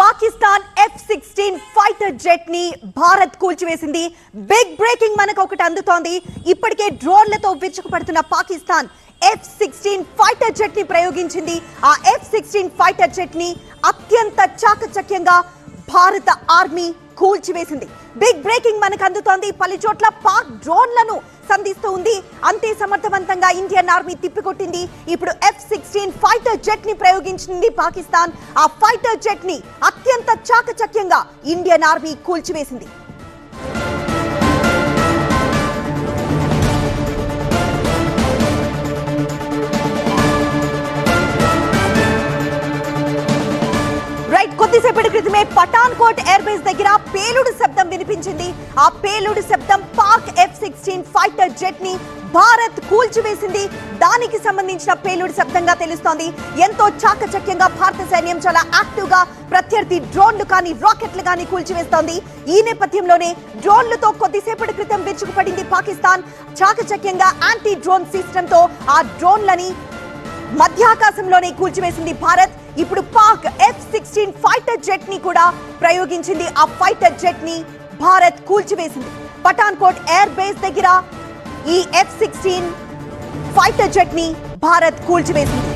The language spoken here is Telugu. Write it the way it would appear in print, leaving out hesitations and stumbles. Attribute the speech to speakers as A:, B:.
A: పాకిస్తాన్ F-16 ఫైటర్ జెట్ ని భారత్ కూల్చివేసింది. బిగ్ బ్రేకింగ్ మనకు ఒకటి అందుతోంది. ఇప్పటికే డ్రోన్లతో విరుచుకుపడుతున్న పాకిస్తాన్ F-16 ఫైటర్ జెట్ ని ప్రయోగించింది. ఆ F-16 ఫైటర్ జెట్ ని అత్యంత చాకచక్యంగా భారత ఆర్మీ కూల్చివేసింది. బిగ్ బ్రేకింగ్ మనకు అందుతోంది. పలు చోట్ల పాక్ డ్రోన్లను సంధిస్తూ ఉంది. అంతే సమర్థవంతంగా ఇండియన్ ఆర్మీ తిప్పికొట్టింది. ఇప్పుడు F-16 ఫైటర్ జెట్ ని ప్రయోగించింది పాకిస్తాన్. ఆ ఫైటర్ జెట్ ని అత్యంత చాకచక్యంగా ఇండియన్ ఆర్మీ కూల్చివేసింది. కొద్దిసేపటి క్రితమే పఠాన్కోట్ ఎయిర్ బేస్ దగ్గర పేలుడు శబ్దం వినిపించింది. ఆ పేలుడు శబ్దం పాక్ F-16 ఫైటర్ జెట్ ని భారత్ కూల్చివేసింది. దానికి సంబంధించిన పేలుడు శబ్దంగా తెలుస్తోంది. ఎంతో చాకచక్యంగా భారత సైన్యం చాలా యాక్టివ్ గా ప్రత్యర్థి డ్రోన్లు కానీ రాకెట్లు కానీ కూల్చివేస్తోంది. ఈ నేపథ్యంలోనే డ్రోన్లతో కొద్దిసేపటి క్రితం విరుచుకుపడింది పాకిస్తాన్. చాకచక్యంగా యాంటీ డ్రోన్ సిస్టమ్ తో ఆ డ్రోన్లని మధ్యాకాశంలోనే కూల్చివేసింది భారత్. ఇప్పుడు పాక్ F-16 ఫైటర్ జెట్ ని కూడా ప్రయోగించింది. ఆ ఫైటర్ జెట్ ని భారత్ కూల్చివేసింది. పఠాన్కోట్ ఎయిర్ బేస్ దగ్గర ఈ F-16 ఫైటర్ జెట్ ని భారత్ కూల్చివేసింది.